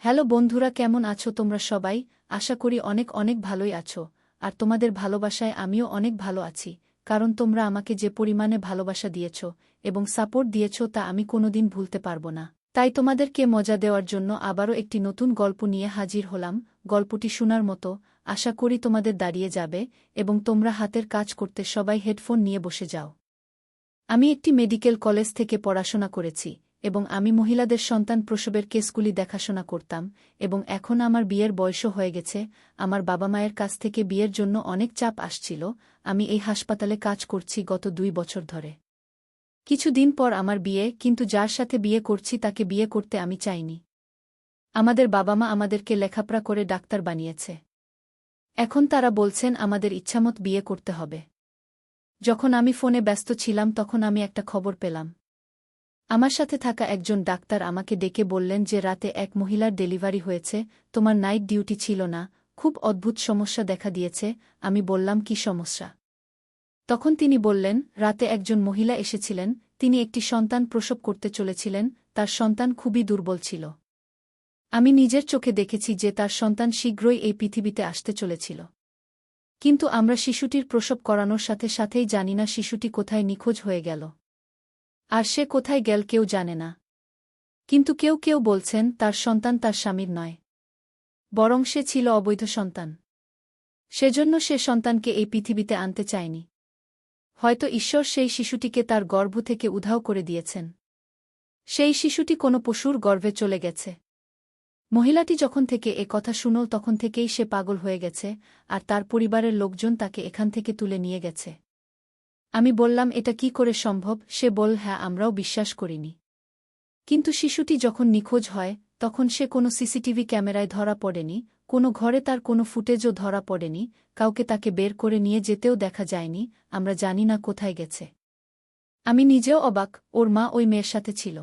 Hello বন্ধুরা, কেমন আছো তোমরা সবাই? আশা করি অনেক অনেক ভালোই আছো। আর তোমাদের ভালোবাসায় আমিও অনেক ভালো আছি, কারণ তোমরা আমাকে যে পরিমাণে ভালোবাসা দিয়েছ এবং সাপোর্ট দিয়েছ তা আমি কোনোদিন ভুলতে পারবো না। তাই তোমাদেরকে মজা দেওয়ার জন্য আবারও একটি নতুন গল্প নিয়ে হাজির হলাম। গল্পটি শোনার মতো, আশা করি তোমাদের দাঁড়িয়ে যাবে এবং তোমরা হাতের কাজ করতে সবাই হেডফোন নিয়ে বসে যাও। আমি একটি মেডিকেল কলেজ থেকে পড়াশোনা করেছি এবং আমি মহিলাদের সন্তান প্রসবের কেসগুলি দেখাশোনা করতাম এবং এখন আমার বিয়ের বয়সও হয়ে গেছে। আমার বাবা মায়ের কাছ থেকে বিয়ের জন্য অনেক চাপ আসছিল। আমি এই হাসপাতালে কাজ করছি গত 2 বছর ধরে। কিছুদিন পর আমার বিয়ে, কিন্তু যার সাথে বিয়ে করছি তাকে বিয়ে করতে আমি চাইনি। আমাদের বাবা মা আমাদেরকে লেখাপড়া করে ডাক্তার বানিয়েছে। এখন তারা বলছেন আমাদের ইচ্ছামত বিয়ে করতে হবে। যখন আমি ফোনে ব্যস্ত ছিলাম তখন আমি একটা খবর পেলাম। আমার সাথে থাকা একজন ডাক্তার আমাকে ডেকে বললেন যে রাতে এক মহিলার ডেলিভারি হয়েছে, তোমার নাইট ডিউটি ছিল না, খুব অদ্ভুত সমস্যা দেখা দিয়েছে। আমি বললাম কি সমস্যা? তখন তিনি বললেন, রাতে একজন মহিলা এসেছিলেন, তিনি একটি সন্তান প্রসব করতে চলেছিলেন, তার সন্তান খুবই দুর্বল ছিল। আমি নিজের চোখে দেখেছি যে তার সন্তান শীঘ্রই এই পৃথিবীতে আসতে চলেছিল। কিন্তু আমরা শিশুটির প্রসব করানোর সাথে সাথেই জানি না শিশুটি কোথায় নিখোঁজ হয়ে গেল। আর সে কোথায় গেল কেউ জানে না। কিন্তু কেউ কেউ বলছেন তার সন্তান তার স্বামীর নয়, বরং সে ছিল অবৈধ সন্তান। সেজন্য সে সন্তানকে এই পৃথিবীতে আনতে চায়নি। হয়তো ঈশ্বর সেই শিশুটিকে তার গর্ভ থেকে উধাও করে দিয়েছেন। সেই শিশুটি কোনো পশুর গর্ভে চলে গেছে। মহিলাটি যখন থেকে এ কথা শুনল তখন থেকেই সে পাগল হয়ে গেছে, আর তার পরিবারের লোকজন তাকে এখান থেকে তুলে নিয়ে গেছে। আমি বললাম এটা কি করে সম্ভব? সে বলল হ্যাঁ, আমরাও বিশ্বাস করিনি। কিন্তু শিশুটি যখন নিখোঁজ হয় তখন সে কোনো সিসিটিভি ক্যামেরায় ধরা পড়েনি, কোনো ঘরে তার কোনো ফুটেজও ধরা পড়েনি, কাউকে তাকে বের করে নিয়ে যেতেও দেখা যায়নি। আমরা জানি না কোথায় গেছে। আমি নিজেও অবাক, ওর মা ওই মেয়ের সাথে ছিল।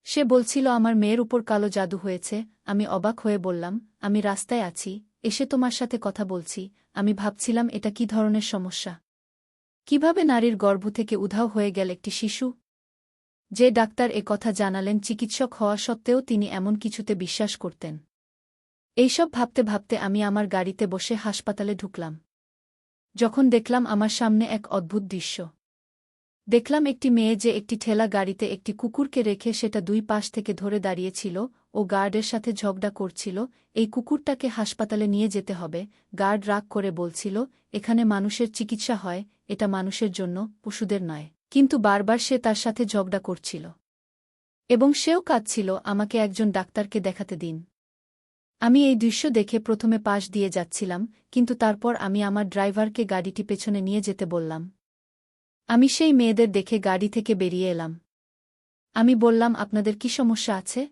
সে বলছিল আমার মেয়ের উপর কালো জাদু হয়েছে। আমি অবাক হয়ে বললাম, আমি রাস্তায় আছি, এসে তোমার সাথে কথা বলছি। আমি ভাবছিলাম এটা কি ধরনের সমস্যা? কিভাবে নারীর গর্ভ থেকে উধাও হয়ে গেল একটি শিশু? যে ডাক্তার এ কথা জানালেন চিকিৎসক হওয়া সত্ত্বেও তিনি এমন কিছুতে বিশ্বাস করতেন। এইসব ভাবতে ভাবতে আমি আমার গাড়িতে বসে হাসপাতালে ঢুকলাম। যখন দেখলাম আমার সামনে এক অদ্ভুত দৃশ্য। দেখলাম একটি মেয়ে যে একটি ঠেলা গাড়িতে একটি কুকুরকে রেখে সেটা 2 পাশ থেকে ধরে দাঁড়িয়েছিল ও গার্ডের সাথে ঝগড়া করছিল। এই কুকুরটাকে হাসপাতালে নিয়ে যেতে হবে। গার্ড রাগ করে বলছিল, এখানে মানুষের চিকিৎসা হয়, এটা মানুষের জন্য, পশুদের নয়। কিন্তু বারবার সে তার সাথে ঝগড়া করছিল এবং সেও কাঁদছিল, আমাকে একজন ডাক্তারকে দেখাতে দিন। আমি এই দৃশ্য দেখে প্রথমে পাশ দিয়ে যাচ্ছিলাম, কিন্তু তারপর আমি আমার ড্রাইভারকে গাড়িটি পেছনে নিয়ে যেতে বললাম। আমি সেই মেয়েদের দেখে গাড়ি থেকে বেরিয়ে এলাম। আমি বললাম আপনাদের কি সমস্যা আছে?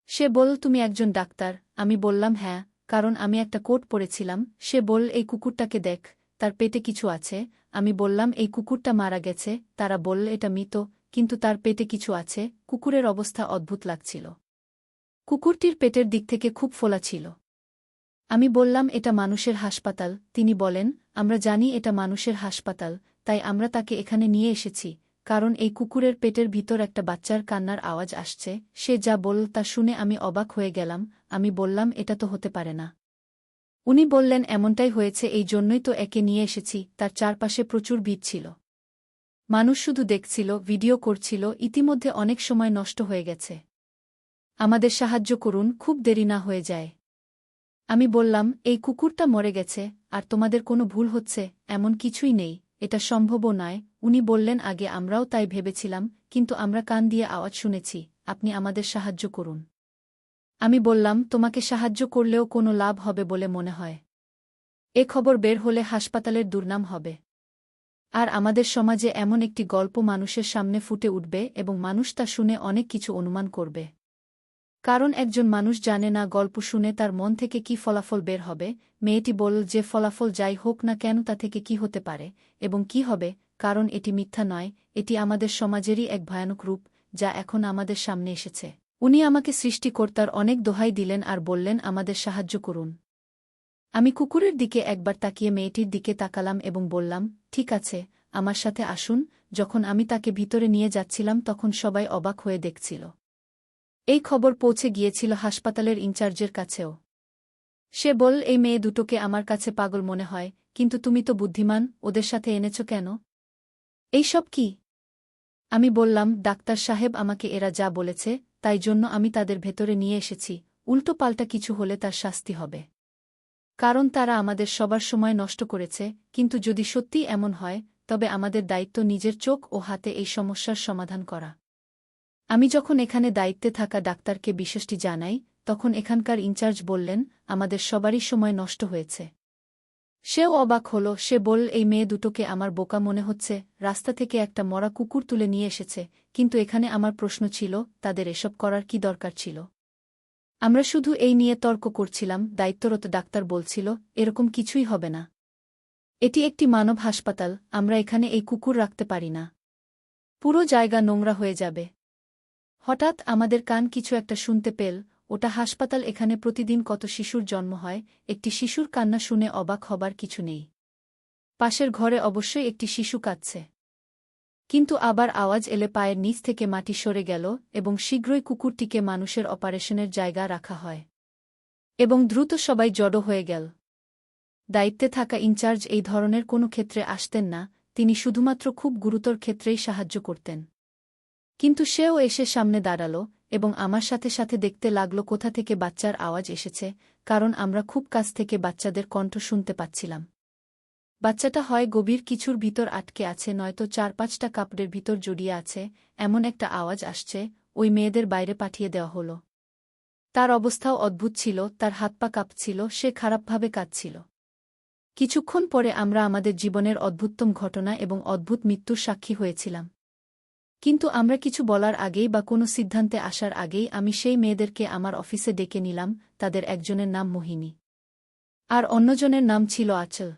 সে বলল তুমি একজন ডাক্তার। আমি বললাম হ্যাঁ, কারণ আমি একটা কোট পরেছিলাম। সে বলল এই কুকুরটাকে দেখ, তার পেটে কিছু আছে। আমি বললাম এই কুকুরটা মারা গেছে। তারা বলল এটা মৃত, কিন্তু তার পেটে কিছু আছে। কুকুরের অবস্থা অদ্ভুত লাগছিল। কুকুরটির পেটের দিক থেকে খুব ফোলা ছিল। আমি বললাম এটা মানুষের হাসপাতাল। তিনি বলেন আমরা জানি এটা মানুষের হাসপাতাল, তাই আমরা তাকে এখানে নিয়ে এসেছি, কারণ এই কুকুরের পেটের ভিতর একটা বাচ্চার কান্নার আওয়াজ আসছে। সে যা বলল তা শুনে আমি অবাক হয়ে গেলাম। আমি বললাম এটা তো হতে পারে না। উনি বললেন এমনটাই হয়েছে, এই জন্যই তো একে নিয়ে এসেছি। তার চারপাশে প্রচুর ভিড় ছিল। মানুষ শুধু দেখছিল, ভিডিও করছিল। ইতিমধ্যে অনেক সময় নষ্ট হয়ে গেছে। আমাদের সাহায্য করুন, খুব দেরি না হয়ে যায়। আমি বললাম এই কুকুরটা মরে গেছে আর তোমাদের কোনো ভুল হচ্ছে, এমন কিছুই নেই, এটা সম্ভবও নয়। উনি বললেন আগে আমরাও তাই ভেবেছিলাম, কিন্তু আমরা কান দিয়ে আওয়াজ শুনেছি, আপনি আমাদের সাহায্য করুন। আমি বললাম তোমাকে সাহায্য করলেও কোনো লাভ হবে বলে মনে হয়? এ খবর বের হলে হাসপাতালের দুর্নাম হবে। আর আমাদের সমাজে এমন একটি গল্প মানুষের সামনে ফুটে উঠবে এবং মানুষ তা শুনে অনেক কিছু অনুমান করবে। কারণ একজন মানুষ জানে না গল্প শুনে তার মন থেকে কি ফলাফল বের হবে। মেয়েটি বলল যে ফলাফল যাই হোক না কেন তা থেকে কি হতে পারে এবং কি হবে, কারণ এটি মিথ্যা নয়, এটি আমাদের সমাজেরই এক ভয়ানক রূপ যা এখন আমাদের সামনে এসেছে। উনি আমাকে সৃষ্টিকর্তার অনেক দোহাই দিলেন আর বললেন আমাদের সাহায্য করুন। আমি কুকুরের দিকে একবার তাকিয়ে মেয়েটির দিকে তাকালাম এবং বললাম ঠিক আছে, আমার সাথে আসুন। যখন আমি তাকে ভিতরে নিয়ে যাচ্ছিলাম তখন সবাই অবাক হয়ে দেখছিল। এই খবর পৌঁছে গিয়েছিল হাসপাতালের ইনচার্জের কাছেও। সে বল, এই মেয়ে দুটোকে আমার কাছে পাগল মনে হয়, কিন্তু তুমি তো বুদ্ধিমান, ওদের সাথে এনেছ কেন? এইসব কি? আমি বললাম, ডাক্তার সাহেব আমাকে এরা যা বলেছে, তাই জন্য আমি তাদের ভেতরে নিয়ে এসেছি। উল্টো পাল্টা কিছু হলে তার শাস্তি হবে। কারণ তারা আমাদের সবার সময় নষ্ট করেছে, কিন্তু যদি সত্যিই এমন হয়, তবে আমাদের দায়িত্ব নিজের চোখ ও হাতে এই সমস্যার সমাধান করা। আমি যখন এখানে দায়িত্বে থাকা ডাক্তারকে বিষয়টি জানাই, তখন এখানকার ইনচার্জ বললেন, আমাদের সবারই সময় নষ্ট হয়েছে। সেও অবাক হল। সে বল, এই মেয়ে দুটোকে আমার বোকা মনে হচ্ছে, রাস্তা থেকে একটা মরা কুকুর তুলে নিয়ে এসেছে, কিন্তু এখানে আমার প্রশ্ন ছিল, তাদের এসব করার কি দরকার ছিল? আমরা শুধু এই নিয়ে তর্ক করছিলাম। দায়িত্বরত ডাক্তার বলছিল, এরকম কিছুই হবে না। এটি একটি মানব হাসপাতাল, আমরা এখানে এই কুকুর রাখতে পারি না। পুরো জায়গা নোংরা হয়ে যাবে। হঠাৎ আমাদের কান কিছু একটা শুনতে পেল। ওটা হাসপাতাল, এখানে প্রতিদিন কত শিশুর জন্ম হয়, একটি শিশুর কান্না শুনে অবাক হবার কিছু নেই। পাশের ঘরে অবশ্যই একটি শিশু কাঁদছে। কিন্তু আবার আওয়াজ এলে পায়ের নিচ থেকে মাটি সরে গেল এবং শীঘ্রই কুকুরটিকে মানুষের অপারেশনের জায়গা রাখা হয়। এবং দ্রুত সবাই জড়ো হয়ে গেল। দায়িত্বে থাকা ইনচার্জ এই ধরনের কোনো ক্ষেত্রে আসতেন না, তিনি শুধুমাত্র খুব গুরুতর ক্ষেত্রেই সাহায্য করতেন। কিন্তু সেও এসে সামনে দাঁড়াল এবং আমার সাথে সাথে দেখতে লাগল কোথা থেকে বাচ্চার আওয়াজ এসেছে, কারণ আমরা খুব কাছ থেকে বাচ্চাদের কণ্ঠ শুনতে পাচ্ছিলাম। বাচ্চাটা হয় গভীর কিছুর ভিতর আটকে আছে, নয়তো ৪-৫টা কাপড়ের ভিতর জড়িয়ে আছে। এমন একটা আওয়াজ আসছে, ওই মেয়েদের বাইরে পাঠিয়ে দেওয়া হল। তার অবস্থাও অদ্ভুত ছিল, তার হাত পা কাঁপছিল, সে খারাপভাবে কাঁদছিল। কিছুক্ষণ পরে আমরা আমাদের জীবনের অদ্ভুততম ঘটনা এবং অদ্ভুত মৃত্যুর সাক্ষী হয়েছিলাম। কিন্তু আমরা কিছু বলার আগেই বা কোনো সিদ্ধান্তে আসার আগেই আমি সেই মেয়েদেরকে আমার অফিসে ডেকে নিলাম। তাদের একজনের নাম মোহিনী, আর অন্যজনের নাম ছিল আঁচল।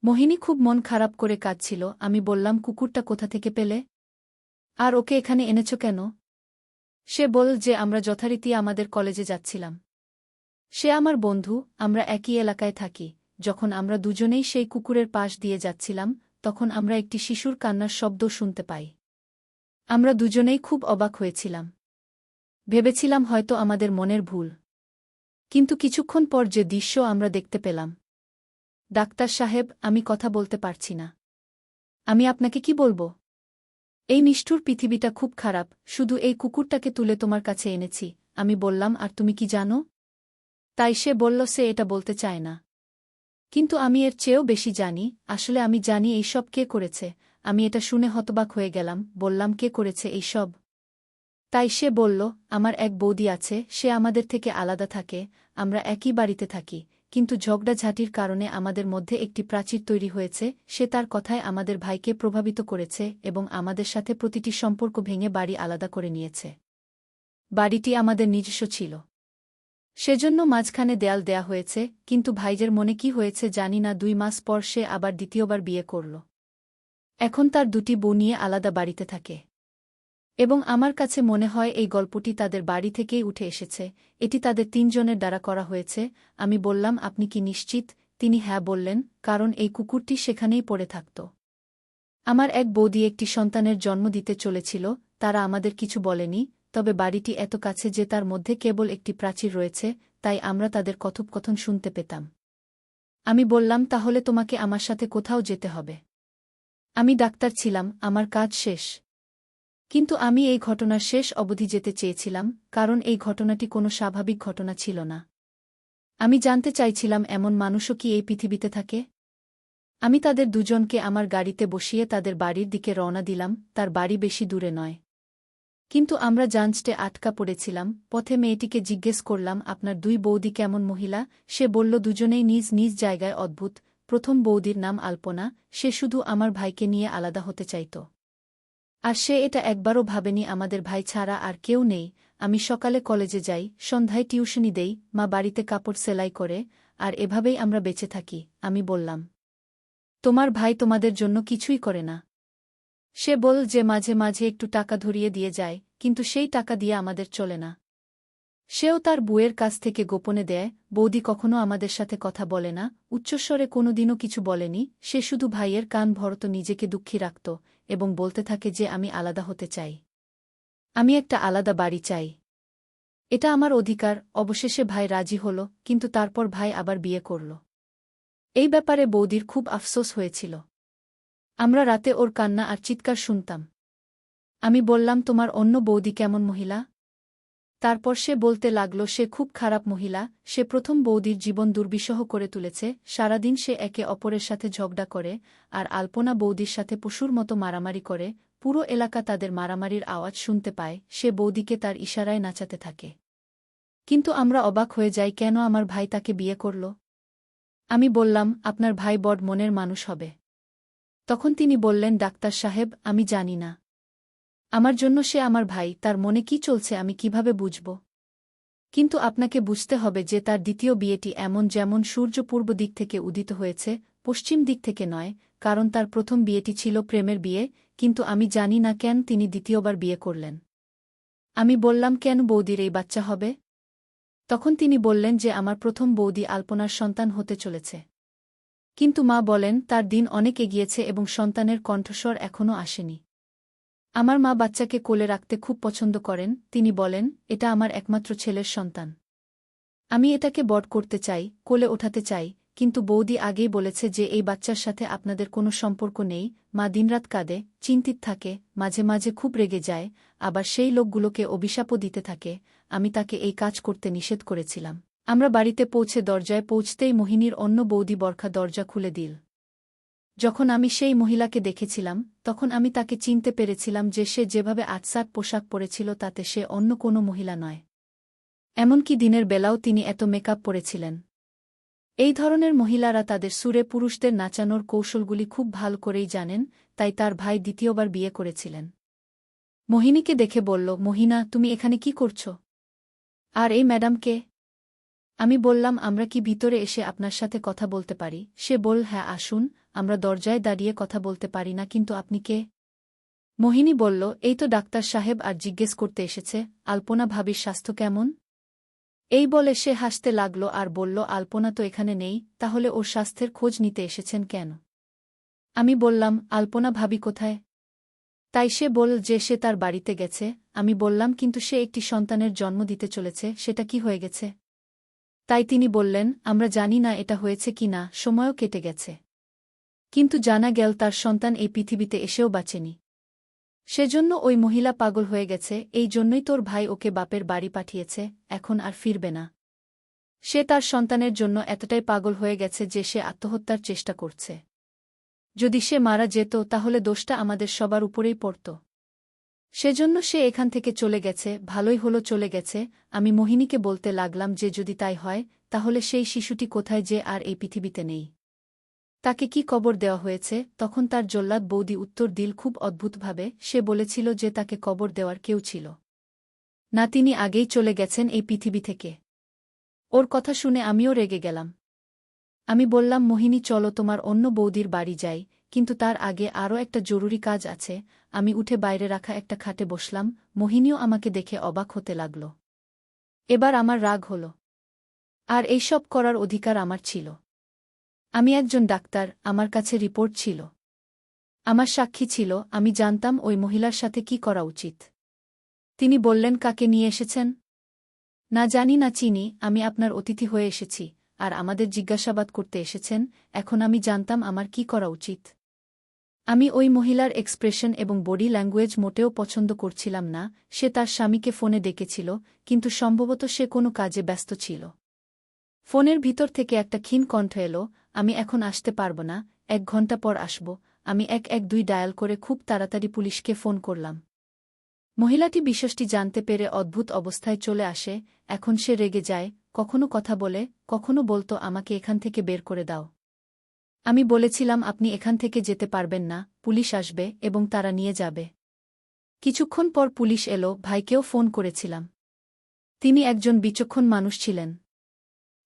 মোহিনী খুব মন খারাপ করে কাঁদছিল। আমি বললাম, কুকুরটা কোথা থেকে পেলে? আর ওকে এখানে এনেছ কেন? সে বল যে আমরা যথারীতি আমাদের কলেজে যাচ্ছিলাম। সে আমার বন্ধু, আমরা একই এলাকায় থাকি। যখন আমরা দুজনেই সেই কুকুরের পাশ দিয়ে যাচ্ছিলাম, তখন আমরা একটি শিশুর কান্নার শব্দ শুনতে পাই। আমরা দুজনেই খুব অবাক হয়েছিলাম। ভেবেছিলাম হয়তো আমাদের মনের ভুল। কিন্তু কিছুক্ষণ পর যে দৃশ্য আমরা দেখতে পেলাম। ডাক্তার সাহেব, আমি কথা বলতে পারছি না। আমি আপনাকে কি বলবো? এই নিষ্ঠুর পৃথিবীটা খুব খারাপ। শুধু এই কুকুরটাকে তুলে তোমার কাছে এনেছি। আমি বললাম, আর তুমি কি জানো? তাই সে বলল সে এটা বলতে চায় না। কিন্তু আমি এর চেয়েও বেশি জানি। আসলে আমি জানি এইসব কে করেছে। আমি এটা শুনে হতবাক হয়ে গেলাম। বললাম, কে করেছে এইসব? তাই সে বলল, আমার এক বৌদি আছে, সে আমাদের থেকে আলাদা থাকে। আমরা একই বাড়িতে থাকি, কিন্তু ঝগড়াঝাঁটির কারণে আমাদের মধ্যে একটি প্রাচীর তৈরি হয়েছে। সে তার কথায় আমাদের ভাইকে প্রভাবিত করেছে এবং আমাদের সাথে প্রতিটি সম্পর্ক ভেঙে বাড়ি আলাদা করে নিয়েছে। বাড়িটি আমাদের নিজস্ব ছিল, সেজন্য মাঝখানে দেয়াল দেয়া হয়েছে। কিন্তু ভাইজের মনে কি হয়েছে জানি না, ২ মাস পর সে আবার দ্বিতীয়বার বিয়ে করল। এখন তার ২টি বউ নিয়ে আলাদা বাড়িতে থাকে। এবং আমার কাছে মনে হয় এই গল্পটি তাদের বাড়ি থেকেই উঠে এসেছে। এটি তাদের ৩ জনের দ্বারা করা হয়েছে। আমি বললাম, আপনি কি নিশ্চিত? তিনি হ্যাঁ বললেন, কারণ এই কুকুরটি সেখানেই পড়ে থাকত। আমার এক বৌদি একটি সন্তানের জন্ম দিতে চলেছিল, তারা আমাদের কিছু বলেনি, তবে বাড়িটি এত কাছে যে তার মধ্যে কেবল একটি প্রাচীর রয়েছে, তাই আমরা তাদের কথোপকথন শুনতে পেতাম। আমি বললাম, তাহলে তোমাকে আমার সাথে কোথাও যেতে হবে। আমি ডাক্তার ছিলাম, আমার কাজ শেষ। কিন্তু আমি এই ঘটনার শেষ অবধি যেতে চেয়েছিলাম, কারণ এই ঘটনাটি কোনো স্বাভাবিক ঘটনা ছিল না। আমি জানতে চাইছিলাম, এমন মানুষও কি এই পৃথিবীতে থাকে? আমি তাদের দুজনকে আমার গাড়িতে বসিয়ে তাদের বাড়ির দিকে রওনা দিলাম। তার বাড়ি বেশি দূরে নয়। কিন্তু আমরা জাঞ্চটে আটকা পড়েছিলাম। পথে মেয়েটিকে জিজ্ঞেস করলাম, আপনার ২ বৌদি কেমন মহিলা? সে বলল, দুজনেই নিজ নিজ জায়গায় অদ্ভুত। প্রথম বৌদির নাম আলপনা, সে শুধু আমার ভাইকে নিয়ে আলাদা হতে চাইত। আর সে এটা একবারও ভাবেনি আমাদের ভাই ছাড়া আর কেউ নেই। আমি সকালে কলেজে যাই, সন্ধ্যায় টিউশনি দেই, মা বাড়িতে কাপড় সেলাই করে, আর এভাবেই আমরা বেঁচে থাকি। আমি বললাম, তোমার ভাই তোমাদের জন্য কিছুই করে না? সে বল যে মাঝে মাঝে একটু টাকা ধরিয়ে দিয়ে যায়, কিন্তু সেই টাকা দিয়ে আমাদের চলে না। সেও তার বউয়ের কাছ থেকে গোপনে দেয়। বৌদি কখনো আমাদের সাথে কথা বলে না, উচ্চস্বরে কোনোদিনও কিছু বলেনি। সে শুধু ভাইয়ের কান ভরত নিজেকে দুঃখী রাখত এবং বলতে থাকে যে আমি আলাদা হতে চাই। আমি একটা আলাদা বাড়ি চাই। এটা আমার অধিকার। অবশেষে ভাই রাজি হল, কিন্তু তারপর ভাই আবার বিয়ে করল। এই ব্যাপারে বৌদির খুব আফসোস হয়েছিল। আমরা রাতে ওর কান্না আর চিৎকার শুনতাম। আমি বললাম, তোমার অন্য বৌদি কেমন মহিলা? তারপর সে বলতে লাগল, সে খুব খারাপ মহিলা, সে প্রথম বৌদির জীবন দুর্বিষহ করে তুলেছে। সারাদিন সে একে অপরের সাথে ঝগড়া করে, আর আলপনা বৌদির সাথে পশুর মতো মারামারি করে। পুরো এলাকা তাদের মারামারির আওয়াজ শুনতে পায়। সে বৌদিকে তার ইশারায় নাচাতে থাকে। কিন্তু আমরা অবাক হয়ে যাই, কেন আমার ভাই তাকে বিয়ে করল? আমি বললাম, আপনার ভাই বড় মনের মানুষ হবে। তখন তিনি বললেন, ডাক্তার সাহেব, আমি জানি না। আমার জন্য সে আমার ভাই, তার মনে কি চলছে আমি কিভাবে বুঝব? কিন্তু আপনাকে বুঝতে হবে যে তার দ্বিতীয় বিয়েটি এমন, যেমন সূর্য পূর্ব দিক থেকে উদিত হয়েছে, পশ্চিম দিক থেকে নয়, কারণ তার প্রথম বিয়েটি ছিল প্রেমের বিয়ে। কিন্তু আমি জানি না কেন তিনি দ্বিতীয়বার বিয়ে করলেন। আমি বললাম, কেন বৌদির এই বাচ্চা হবে? তখন তিনি বললেন যে আমার প্রথম বৌদি আলপনার সন্তান হতে চলেছে। কিন্তু মা বলেন, তার দিন অনেক এগিয়েছে এবং সন্তানের কণ্ঠস্বর এখনও আসেনি। আমার মা বাচ্চাকে কোলে রাখতে খুব পছন্দ করেন। তিনি বলেন, এটা আমার একমাত্র ছেলের সন্তান। আমি এটাকে বড় করতে চাই, কোলে ওঠাতে চাই, কিন্তু বৌদি আগেই বলেছে যে এই বাচ্চার সাথে আপনাদের কোনো সম্পর্ক নেই। মা দিনরাত কাঁদে, চিন্তিত থাকে, মাঝে মাঝে খুব রেগে যায়, আবার সেই লোকগুলোকে অভিশাপও দিতে থাকে। আমি তাকে এই কাজ করতে নিষেধ করেছিলাম। আমরা বাড়িতে পৌঁছে দরজায় পৌঁছতেই মোহিনীর অন্য বৌদি বরখা দরজা খুলে দিল। যখন আমি সেই মহিলাকে দেখেছিলাম, তখন আমি তাকে চিনতে পেরেছিলাম যে সে যেভাবে আটসাট পোশাক পরেছিল তাতে সে অন্য কোনো মহিলা নয়। এমনকি দিনের বেলাও তিনি এত মেকআপ পরেছিলেন। এই ধরনের মহিলারা তাদের সুরে পুরুষদের নাচানোর কৌশলগুলি খুব ভালো করেই জানেন, তাই তার ভাই দ্বিতীয়বার বিয়ে করেছিলেন। মোহিনীকে দেখে বলল, মহিনা, তুমি এখানে কি করছ? আর এই ম্যাডামকে? আমি বললাম, আমরা কি ভিতরে এসে আপনার সাথে কথা বলতে পারি? সে বলল, হ্যাঁ আসুন। আমরা দরজায় দাঁড়িয়ে কথা বলতে পারি না, কিন্তু আপনি কে? মোহিনী বলল, এই তো ডাক্তার সাহেব, আর জিজ্ঞেস করতে এসেছে আলপনা ভাবির স্বাস্থ্য কেমন। এই বলে সে হাসতে লাগল আর বলল, আলপনা তো এখানে নেই, তাহলে ওর স্বাস্থ্যের খোঁজ নিতে এসেছেন কেন? আমি বললাম, আলপনা ভাবি কোথায়? তাই সে বলল যে সে তার বাড়িতে গেছে। আমি বললাম, কিন্তু সে একটি সন্তানের জন্ম দিতে চলেছে, সেটা কি হয়ে গেছে? তাই তিনি বললেন, আমরা জানি না এটা হয়েছে কি না, সময়ও কেটে গেছে। কিন্তু জানা গেল তার সন্তান এই পৃথিবীতে এসেও বাঁচেনি। সেজন্য ওই মহিলা পাগল হয়ে গেছে, এই জন্যই তোর ভাই ওকে বাপের বাড়ি পাঠিয়েছে, এখন আর ফিরবে না। সে তার সন্তানের জন্য এতটাই পাগল হয়ে গেছে যে সে আত্মহত্যার চেষ্টা করছে। যদি সে মারা যেত তাহলে দোষটা আমাদের সবার উপরেই পড়ত। সেজন্য সে এখান থেকে চলে গেছে। ভালোই হলো চলে গেছে। আমি মোহিনীকে বলতে লাগলাম যে যদি তাই হয়, তাহলে সেই শিশুটি কোথায়, যে আর এই পৃথিবীতে নেই? তাকে কি কবর দেওয়া হয়েছে? তখন তার জল্লাদ বৌদি উত্তর দিল খুব অদ্ভুতভাবে, সে বলেছিল যে তাকে কবর দেওয়ার কেউ ছিল না, তিনি আগেই চলে গেছেন এই পৃথিবী থেকে। ওর কথা শুনে আমিও রেগে গেলাম। আমি বললাম, মোহিনী, চলো তোমার অন্য বৌদির বাড়ি যাই, কিন্তু তার আগে আরও একটা জরুরি কাজ আছে। আমি উঠে বাইরে রাখা একটা খাটে বসলাম। মোহিনীও আমাকে দেখে অবাক হতে লাগল। এবার আমার রাগ হল। আর এইসব করার অধিকার আমার ছিল। আমি একজন ডাক্তার, আমার কাছে রিপোর্ট ছিল, আমার সাক্ষী ছিল, আমি জানতাম ওই মহিলার সাথে কি করা উচিত। তিনি বললেন, কাকে নিয়ে এসেছেন? না জানি না চিনি, আমি আপনার অতিথি হয়ে এসেছি, আর আমাদের জিজ্ঞাসাবাদ করতে এসেছেন, এখন আমি জানতাম আমার কি করা উচিত। আমি ওই মহিলার এক্সপ্রেশন এবং বডি ল্যাঙ্গুয়েজ মোটেও পছন্দ করছিলাম না। সে তার স্বামীকে ফোনে ডেকেছিল, কিন্তু সম্ভবত সে কোনো কাজে ব্যস্ত ছিল। ফোনের ভিতর থেকে একটা ক্ষীণ কণ্ঠ এলো, আমি এখন আসতে পারব না, 1 ঘণ্টা পর আসব। আমি 112 ডায়াল করে খুব তাড়াতাড়ি পুলিশকে ফোন করলাম। মহিলাটি বিষয়টি জানতে পেরে অদ্ভুত অবস্থায় চলে আসে। এখন সে রেগে যায়, কখনো কথা বলে, কখনো বলতো আমাকে এখান থেকে বের করে দাও। আমি বলেছিলাম, আপনি এখান থেকে যেতে পারবেন না, পুলিশ আসবে এবং তারা নিয়ে যাবে। কিছুক্ষণ পর পুলিশ এলো, ভাইকেও ফোন করেছিলাম। তিনি একজন বিচক্ষণ মানুষ ছিলেন।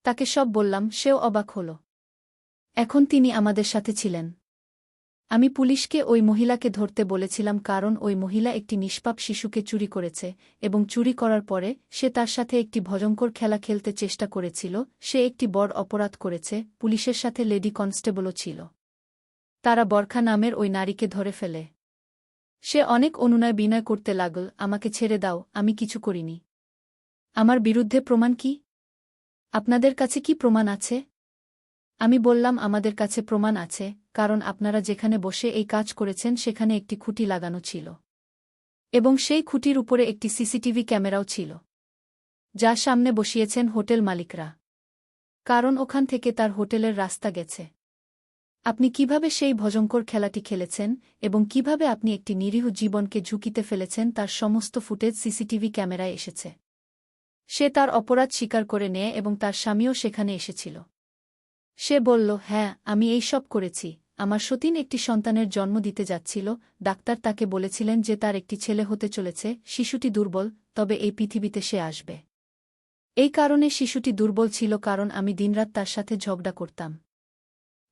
তাকে সব বললাম, সেও অবাক হল। এখন তিনি আমাদের সাথে ছিলেন। আমি পুলিশকে ওই মহিলাকে ধরতে বলেছিলাম, কারণ ওই মহিলা একটি নিষ্পাপ শিশুকে চুরি করেছে, এবং চুরি করার পরে সে তার সাথে একটি ভয়ঙ্কর খেলা খেলতে চেষ্টা করেছিল। সে একটি বড় অপরাধ করেছে। পুলিশের সাথে লেডি কনস্টেবলও ছিল। তারা বরখা নামের ওই নারীকে ধরে ফেলে। সে অনেক অনুনয় বিনয় করতে লাগল, আমাকে ছেড়ে দাও, আমি কিছু করিনি। আমার বিরুদ্ধে প্রমাণ কি? আপনাদের কাছে কি প্রমাণ আছে? আমি বললাম, আমাদের কাছে প্রমাণ আছে, কারণ আপনারা যেখানে বসে এই কাজ করেছেন সেখানে একটি খুঁটি লাগানো ছিল। এবং সেই খুঁটির উপরে একটি সিসিটিভি ক্যামেরাও ছিল, যা সামনে বসিয়েছেন হোটেল মালিকরা। কারণ ওখান থেকে তার হোটেলের রাস্তা গেছে। আপনি কিভাবে সেই ভয়ঙ্কর খেলাটি খেলেছেন এবং কিভাবে আপনি একটি নিরীহ জীবনকে ঝুঁকিতে ফেলেছেন তার সমস্ত ফুটেজ সিসিটিভি ক্যামেরায় এসেছে। সে তার অপরাধ স্বীকার করে নেয় এবং তার স্বামীও সেখানে এসেছিল। সে বলল, হ্যাঁ, আমি এই সব করেছি। আমার সতীন একটি সন্তানের জন্ম দিতে যাচ্ছিল। ডাক্তার তাকে বলেছিলেন যে তার একটি ছেলে হতে চলেছে। শিশুটি দুর্বল, তবে এই পৃথিবীতে সে আসবে। এই কারণে শিশুটি দুর্বল ছিল, কারণ আমি দিনরাত তার সাথে ঝগড়া করতাম।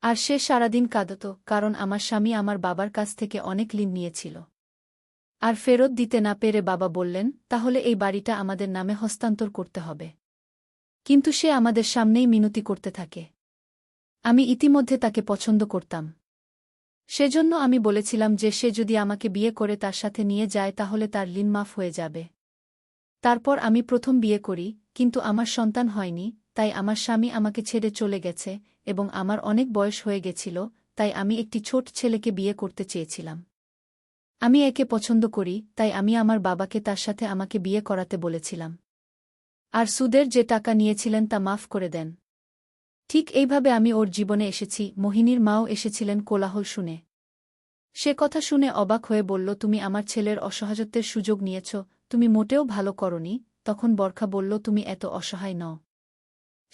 আর সে সারাদিন কাঁদত, কারণ আমার স্বামী আমার বাবার কাছ থেকে অনেক ঋণ নিয়েছিল। আর ফেরত দিতে না পেরে বাবা বললেন, তাহলে এই বাড়িটা আমাদের নামে হস্তান্তর করতে হবে। কিন্তু সে আমাদের সামনেই মিনতি করতে থাকে। আমি ইতিমধ্যে তাকে পছন্দ করতাম। সেজন্য আমি বলেছিলাম যে সে যদি আমাকে বিয়ে করে তার সাথে নিয়ে যায় তাহলে তার ঋণ মাফ হয়ে যাবে। তারপর আমি প্রথম বিয়ে করি, কিন্তু আমার সন্তান হয়নি, তাই আমার স্বামী আমাকে ছেড়ে চলে গেছে এবং আমার অনেক বয়স হয়ে গেছিল, তাই আমি একটি ছোট ছেলেকে বিয়ে করতে চেয়েছিলাম। আমি একে পছন্দ করি, তাই আমি আমার বাবাকে তার সাথে আমাকে বিয়ে করাতে বলেছিলাম। আর সুদের যে টাকা নিয়েছিলেন তা মাফ করে দেন। ঠিক এইভাবে আমি ওর জীবনে এসেছি। মোহিনীর মাও এসেছিলেন কোলাহল শুনে। সে কথা শুনে অবাক হয়ে বলল, তুমি আমার ছেলের অসহায়ত্বের সুযোগ নিয়েছ, তুমি মোটেও ভালো করনি। তখন বরখা বলল, তুমি এত অসহায় নও।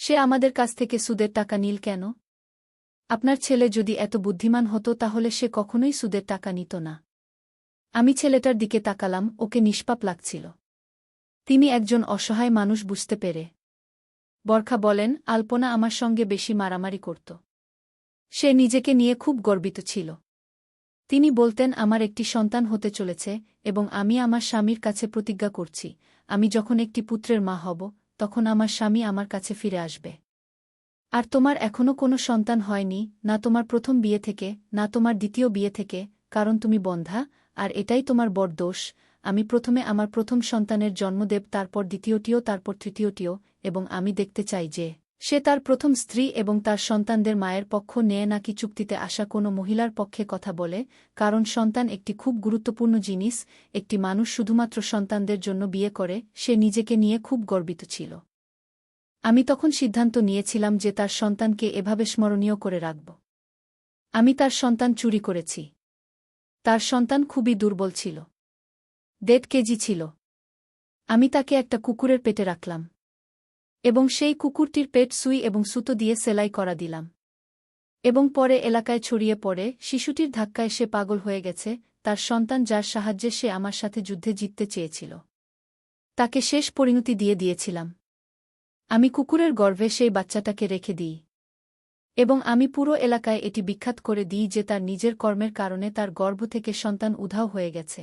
সে আমাদের কাছ থেকে সুদের টাকা নিল কেন? আপনার ছেলে যদি এত বুদ্ধিমান হতো তাহলে সে কখনোই সুদের টাকা নিত না। আমি ছেলেটার দিকে তাকালাম, ওকে নিষ্পাপ লাগছিল। তিনি একজন অসহায় মানুষ বুঝতে পেরে। বরখা বলেন, আলপনা আমার সঙ্গে বেশি মারামারি করত। সে নিজেকে নিয়ে খুব গর্বিত ছিল। তিনি বলতেন, আমার একটি সন্তান হতে চলেছে এবং আমি আমার স্বামীর কাছে প্রতিজ্ঞা করছি, আমি যখন একটি পুত্রের মা হব তখন আমার স্বামী আমার কাছে ফিরে আসবে। আর তোমার এখনও কোনো সন্তান হয়নি, না তোমার প্রথম বিয়ে থেকে, না তোমার দ্বিতীয় বিয়ে থেকে, কারণ তুমি বন্ধ্যা, আর এটাই তোমার বড় দোষ। আমি প্রথমে আমার প্রথম সন্তানের জন্ম দেব, তারপর দ্বিতীয়টিও, তারপর তৃতীয়টিও, এবং আমি দেখতে চাই যে সে তার প্রথম স্ত্রী এবং তার সন্তানদের মায়ের পক্ষ নেয় নাকি চুক্তিতে আসা কোনো মহিলার পক্ষে কথা বলে, কারণ সন্তান একটি খুব গুরুত্বপূর্ণ জিনিস। একটি মানুষ শুধুমাত্র সন্তানদের জন্য বিয়ে করে। সে নিজেকে নিয়ে খুব গর্বিত ছিল। আমি তখন সিদ্ধান্ত নিয়েছিলাম যে তার সন্তানকে এভাবে স্মরণীয় করে রাখব। আমি তার সন্তান চুরি করেছি। তার সন্তান খুবই দুর্বল ছিল, 1.5 কেজি ছিল। আমি তাকে একটা কুকুরের পেটে রাখলাম এবং সেই কুকুরটির পেট সুই এবং সুতো দিয়ে সেলাই করা দিলাম। এবং পরে এলাকায় ছড়িয়ে পড়ে, শিশুটির ধাক্কায় সে পাগল হয়ে গেছে। তার সন্তান, যার সাহায্যে সে আমার সাথে যুদ্ধে জিততে চেয়েছিল, তাকে শেষ পরিণতি দিয়ে দিয়েছিলাম। আমি কুকুরের গর্ভে সেই বাচ্চাটাকে রেখে দিই এবং আমি পুরো এলাকায় এটি বিখ্যাত করে দিই যে তার নিজের কর্মের কারণে তার গর্ভ থেকে সন্তান উধাও হয়ে গেছে,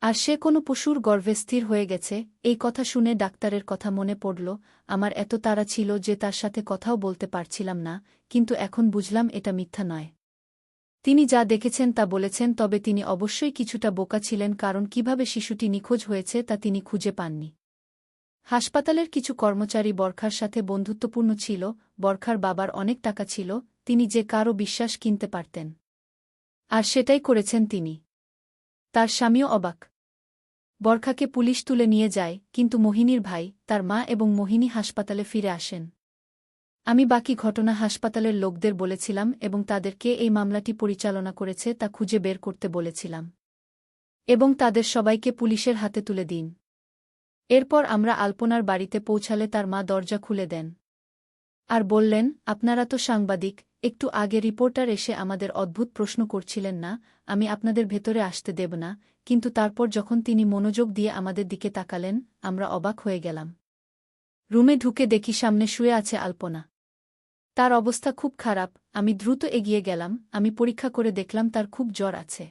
আর সে কোনো পশুর গর্ভে স্থির হয়ে গেছে। এই কথা শুনে ডাক্তারের কথা মনে পড়ল। আমার এত তাড়া ছিল যে তার সাথে কথাও বলতে পারছিলাম না, কিন্তু এখন বুঝলাম এটা মিথ্যা নয়। তিনি যা দেখেছেন তা বলেছেন, তবে তিনি অবশ্যই কিছুটা বোকা ছিলেন, কারণ কিভাবে শিশুটি নিখোঁজ হয়েছে তা তিনি খুঁজে পাননি। হাসপাতালের কিছু কর্মচারী বরখার সাথে বন্ধুত্বপূর্ণ ছিল। বরখার বাবার অনেক টাকা ছিল, তিনি যে কারও বিশ্বাস কিনতে পারতেন। আর সেটাই করেছেন তিনি। তার স্বামীও অবাক। বরখাকে পুলিশ তুলে নিয়ে যায়, কিন্তু মোহিনীর ভাই, তার মা এবং মোহিনী হাসপাতালে ফিরে আসেন। আমি বাকি ঘটনা হাসপাতালের লোকদের বলেছিলাম এবং তাদেরকে এই মামলাটি পরিচালনা করেছে তা খুঁজে বের করতে বলেছিলাম, এবং তাদের সবাইকে পুলিশের হাতে তুলে দিন। এরপর আমরা আলপনার বাড়িতে পৌঁছালে তার মা দরজা খুলে দেন আর বললেন, আপনারা তো সাংবাদিক, একটু আগে রিপোর্টার এসে আমাদের অদ্ভুত প্রশ্ন করছিলেন না, আমি আপনাদের ভেতরে আসতে দেব না। কিন্তু তারপর যখন তিনি মনোযোগ দিয়ে আমাদের দিকে তাকালেন, আমরা অবাক হয়ে গেলাম। রুমে ঢুকে দেখি সামনে শুয়ে আছে আলপনা। তার অবস্থা খুব খারাপ। আমি দ্রুত এগিয়ে গেলাম। আমি পরীক্ষা করে দেখলাম তার খুব জ্বর আছে।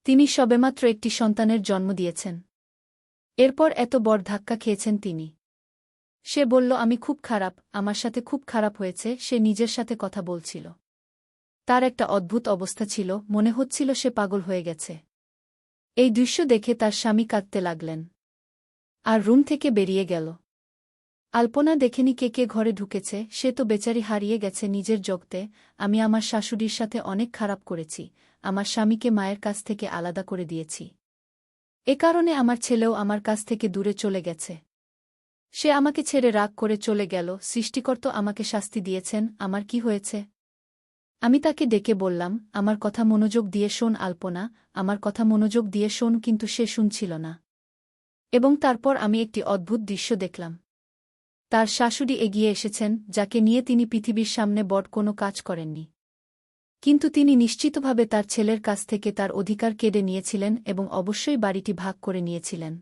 তিনি সবেমাত্র একটি সন্তানের জন্ম দিয়েছেন। এরপর এত বড় ধাক্কা খেয়েছেন তিনি। সে বলল, আমি খুব খারাপ, আমার সাথে খুব খারাপ হয়েছে। সে নিজের সাথে কথা বলছিল। তার একটা অদ্ভুত অবস্থা ছিল, মনে হচ্ছিল সে পাগল হয়ে গেছে। এই দৃশ্য দেখে তার স্বামী কাঁদতে লাগলেন। আর রুম থেকে বেরিয়ে গেল। আলপনা দেখেনি কে কে ঘরে ঢুকেছে, সে তো বেচারি হারিয়ে গেছে নিজের জগতে। আমি আমার শাশুড়ির সাথে অনেক খারাপ করেছি, আমার স্বামীকে মায়ের কাছ থেকে আলাদা করে দিয়েছি। এ কারণে আমার ছেলেও আমার কাছ থেকে দূরে চলে গেছে। সে আমাকে ছেড়ে রাগ করে চলে গেল। সৃষ্টিকর্তা আমাকে শাস্তি দিয়েছেন, আমার কি হয়েছে? আমি তাকে ডেকে বললাম, আমার কথা মনোযোগ দিয়ে শোন আলপনা, আমার কথা মনোযোগ দিয়ে শোন, কিন্তু সে শুনছিল না। এবং তারপর আমি একটি অদ্ভুত দৃশ্য দেখলাম। তার শাশুড়ি এগিয়ে এসেছেন, যাকে নিয়ে তিনি পৃথিবীর সামনে বড় কোনো কাজ করেননি। কিন্তু তিনি নিশ্চিতভাবে তার ছেলের কাছ থেকে তার অধিকার কেড়ে নিয়েছিলেন এবং অবশ্যই বাড়িটি ভাগ করে নিয়েছিলেন।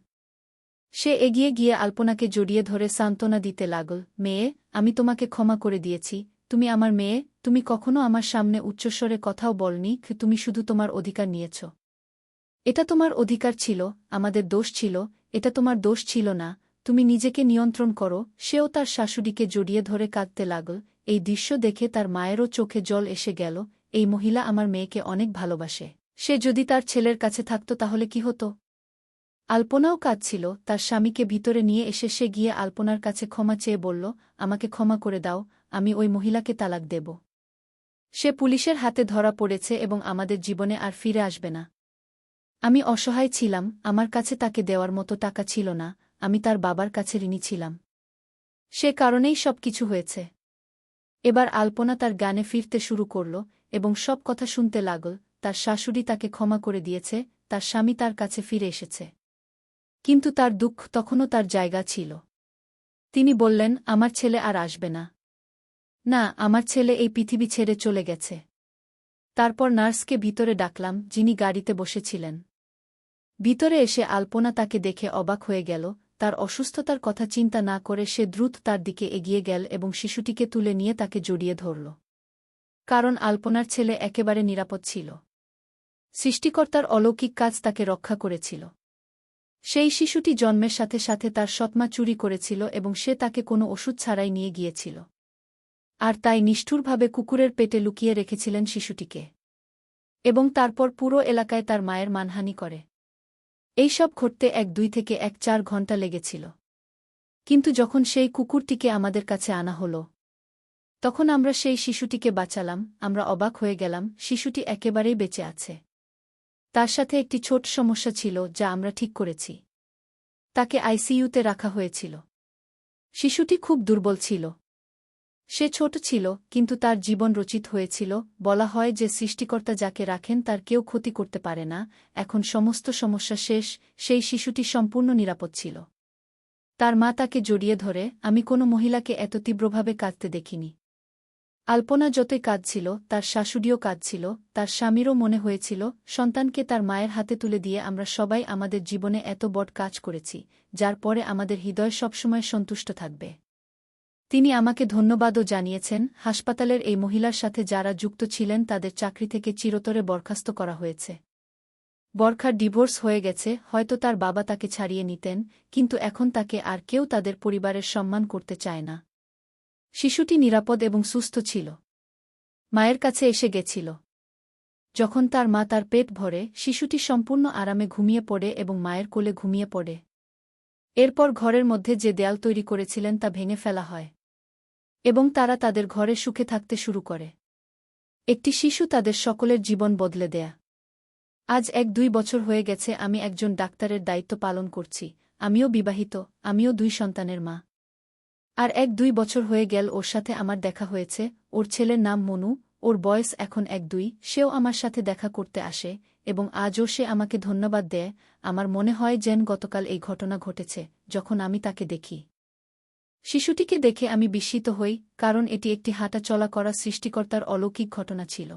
সে এগিয়ে গিয়ে আলপনাকে জড়িয়ে ধরে সান্ত্বনা দিতে লাগল, মেয়ে, আমি তোমাকে ক্ষমা করে দিয়েছি, তুমি আমার মেয়ে, তুমি কখনো আমার সামনে উচ্চস্বরে কথাও বলনি, তুমি শুধু তোমার অধিকার নিয়েছ। এটা তোমার অধিকার ছিল, আমাদের দোষ ছিল, এটা তোমার দোষ ছিল না, তুমি নিজেকে নিয়ন্ত্রণ করো। সেও তার শাশুড়িকে জড়িয়ে ধরে কাঁদতে লাগল। এই দৃশ্য দেখে তার মায়েরও চোখে জল এসে গেল। এই মহিলা আমার মেয়েকে অনেক ভালোবাসে, সে যদি তার ছেলের কাছে থাকত তাহলে কি হতো? আলপনাও কাঁদছিল। তার স্বামীকে ভিতরে নিয়ে এসে সে গিয়ে আলপনার কাছে ক্ষমা চেয়ে বলল, আমাকে ক্ষমা করে দাও, আমি ওই মহিলাকে তালাক দেব। সে পুলিশের হাতে ধরা পড়েছে এবং আমাদের জীবনে আর ফিরে আসবে না। আমি অসহায় ছিলাম, আমার কাছে তাকে দেওয়ার মতো টাকা ছিল না, আমি তার বাবার কাছে ঋণী ছিলাম। সে কারণেই সব কিছু হয়েছে। এবার আলপনা তার গানে ফিরতে শুরু করল এবং সব কথা শুনতে লাগল। তার শাশুড়ি তাকে ক্ষমা করে দিয়েছে, তার স্বামী তার কাছে ফিরে এসেছে। কিন্তু তার দুঃখ তখনও তার জায়গা ছিল। তিনি বললেন, আমার ছেলে আর আসবে না। না, আমার ছেলে এই পৃথিবী ছেড়ে চলে গেছে। তারপর নার্সকে ভিতরে ডাকলাম, যিনি গাড়িতে বসেছিলেন। ভিতরে এসে আলপনা তাকে দেখে অবাক হয়ে গেল। তার অসুস্থতার কথা চিন্তা না করে সে দ্রুত তার দিকে এগিয়ে গেল এবং শিশুটিকে তুলে নিয়ে তাকে জড়িয়ে ধরল। কারণ আলপনার ছেলে একেবারে নিরাপদ ছিল। সৃষ্টিকর্তার অলৌকিক কাজ তাকে রক্ষা করেছিল। সেই শিশুটি জন্মের সাথে সাথে তার সৎমা চুরি করেছিল এবং সে তাকে কোনো ওষুধ ছাড়াই নিয়ে গিয়েছিল। আর তাই নিষ্ঠুরভাবে কুকুরের পেটে লুকিয়ে রেখেছিলেন শিশুটিকে। এবং তারপর পুরো এলাকায় তার মায়ের মানহানি করে। এইসব ঘটতে 1-2 থেকে 1-4 ঘণ্টা লেগেছিল। কিন্তু যখন সেই কুকুরটিকে আমাদের কাছে আনা হল, তখন আমরা সেই শিশুটিকে বাঁচালাম। আমরা অবাক হয়ে গেলাম, শিশুটি একেবারেই বেঁচে আছে। তার সাথে একটি ছোট সমস্যা ছিল, যা আমরা ঠিক করেছি। তাকে আইসিইউতে রাখা হয়েছিল। শিশুটি খুব দুর্বল ছিল। সে ছোট ছিল, কিন্তু তার জীবন রচিত হয়েছিল। বলা হয় যে সৃষ্টিকর্তা যাকে রাখেন তার কেউ ক্ষতি করতে পারে না। এখন সমস্ত সমস্যা শেষ, সেই শিশুটি সম্পূর্ণ নিরাপদ ছিল। তার মা তাকে জড়িয়ে ধরে, আমি কোনো মহিলাকে এত তীব্রভাবে কাঁদতে দেখিনি। আলপনা যতই কাঁদছিল, তার শাশুড়িও কাঁদছিল, তার স্বামীরও মনে হয়েছিল সন্তানকে তার মায়ের হাতে তুলে দিয়ে আমরা সবাই আমাদের জীবনে এত বড় কাজ করেছি, যার পরে আমাদের হৃদয় সবসময় সন্তুষ্ট থাকবে। তিনি আমাকে ধন্যবাদও জানিয়েছেন। হাসপাতালের এই মহিলার সাথে যারা যুক্ত ছিলেন তাদের চাকরি থেকে চিরতরে বরখাস্ত করা হয়েছে। বরখার ডিভোর্স হয়ে গেছে, হয়তো তার বাবা তাকে ছাড়িয়ে নিতেন, কিন্তু এখন তাকে আর কেউ তাদের পরিবারের সম্মান করতে চায় না। শিশুটি নিরাপদ এবং সুস্থ ছিল। মায়ের কাছে এসে গেছিল। যখন তার মা তার পেট ভরে, শিশুটি সম্পূর্ণ আরামে ঘুমিয়ে পড়ে এবং মায়ের কোলে ঘুমিয়ে পড়ে। এরপর ঘরের মধ্যে যে দেয়াল তৈরি করেছিলেন তা ভেঙে ফেলা হয় এবং তারা তাদের ঘরে সুখে থাকতে শুরু করে। একটি শিশু তাদের সকলের জীবন বদলে দেয়া। আজ 1-2 বছর হয়ে গেছে আমি একজন ডাক্তারের দায়িত্ব পালন করছি। আমিও বিবাহিত, আমিও 2 সন্তানের মা। আর 1-2 বছর হয়ে গেল ওর সাথে আমার দেখা হয়েছে। ওর ছেলের নাম মনু, ওর বয়স এখন 1-2। সেও আমার সাথে দেখা করতে আসে এবং আজও সে আমাকে ধন্যবাদ দেয়। আমার মনে হয় যেন গতকাল এই ঘটনা ঘটেছে, যখন আমি তাকে দেখি। শিশুটিকে দেখে আমি বিস্মিত হই, কারণ এটি একটি হাঁটা চলা করা সৃষ্টিকর্তার অলৌকিক ঘটনা ছিল।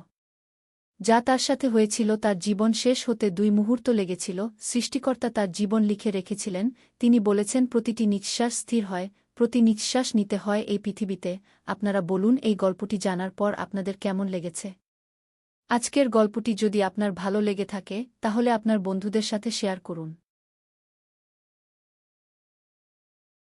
যা তার সাথে হয়েছিল তার জীবন শেষ হতে 2 মুহূর্ত লেগেছিল। সৃষ্টিকর্তা তার জীবন লিখে রেখেছিলেন। তিনি বলেছেন প্রতিটি নিঃশ্বাস স্থির হয়, প্রতি নিঃশ্বাস নিতে হয় এই পৃথিবীতে। আপনারা বলুন, এই গল্পটি জানার পর আপনাদের কেমন লেগেছে? আজকের গল্পটি যদি আপনার ভালো লেগে থাকে, তাহলে আপনার বন্ধুদের সাথে শেয়ার করুন।